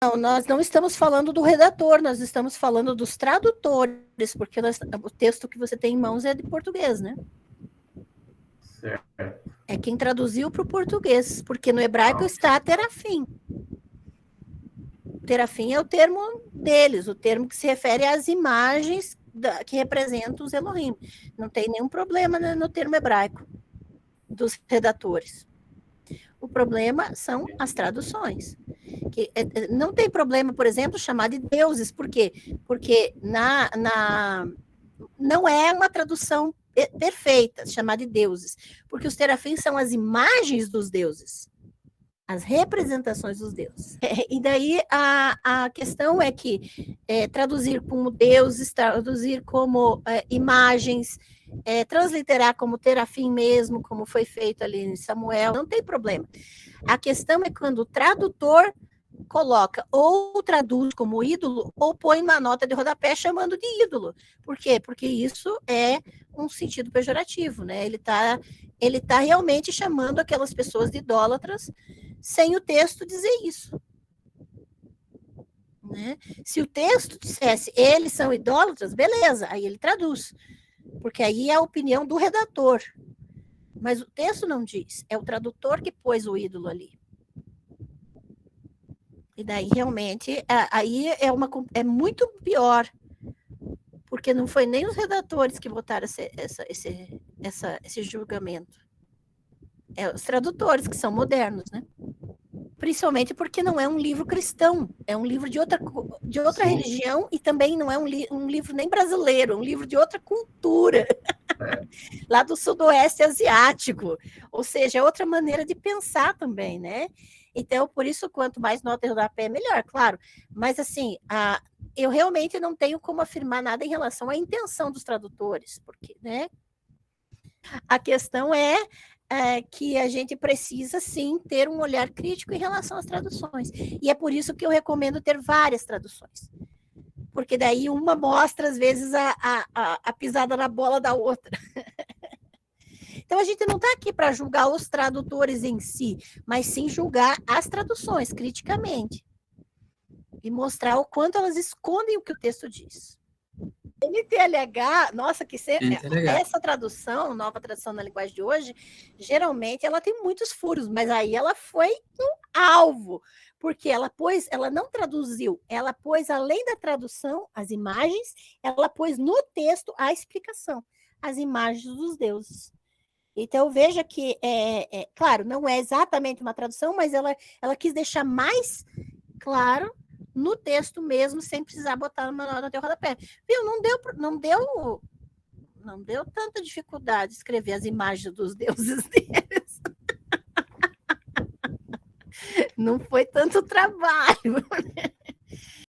Não, nós não estamos falando do redator, nós estamos falando dos tradutores, porque o texto que você tem em mãos é de português, né? Certo. É quem traduziu para o português, porque no hebraico está terafim. Terafim é o termo deles, o termo que se refere às imagens que representam os Elohim. Não tem nenhum problema no termo hebraico dos redatores. O problema são as traduções. Que não tem problema, por exemplo, chamar de deuses. Por quê? Porque não é uma tradução perfeita chamar de deuses, porque os terafins são as imagens dos deuses, as representações dos deuses. E daí a questão é que traduzir como deuses, traduzir como imagens, transliterar como terafim mesmo, como foi feito ali em Samuel, não tem problema. A questão é quando o tradutor coloca ou traduz como ídolo ou põe uma nota de rodapé chamando de ídolo. Por quê? Porque isso é um sentido pejorativo, né? Ele tá realmente chamando aquelas pessoas de idólatras sem o texto dizer isso. Né? Se o texto dissesse eles são idólatras, beleza, aí ele traduz. Porque aí é a opinião do redator. Mas o texto não diz, é o tradutor que pôs o ídolo ali. E daí, realmente, aí é muito pior, porque não foi nem os redatores que votaram esse julgamento. É os tradutores, que são modernos, né? Principalmente porque não é um livro cristão, é um livro de outra religião e também não é um livro nem brasileiro, é um livro de outra cultura, lá do sudoeste asiático, ou seja, é outra maneira de pensar também, né? Então, por isso, quanto mais nota eu dar pé, melhor, claro. Mas, assim, eu realmente não tenho como afirmar nada em relação à intenção dos tradutores, porque, né? A questão é que a gente precisa, sim, ter um olhar crítico em relação às traduções. E é por isso que eu recomendo ter várias traduções. Porque daí uma mostra, às vezes, a pisada na bola da outra. Então, a gente não está aqui para julgar os tradutores em si, mas sim julgar as traduções criticamente. E mostrar o quanto elas escondem o que o texto diz. NTLH, nossa, essa tradução, nova tradução na linguagem de hoje, geralmente ela tem muitos furos, mas aí ela foi um alvo, porque ela não traduziu, ela pôs, além da tradução, as imagens, ela pôs no texto a explicação, as imagens dos deuses. Então, veja que, claro, não é exatamente uma tradução, mas ela quis deixar mais claro no texto mesmo, sem precisar botar uma nota de rodapé. Viu? Não deu tanta dificuldade escrever as imagens dos deuses deles. Não foi tanto trabalho.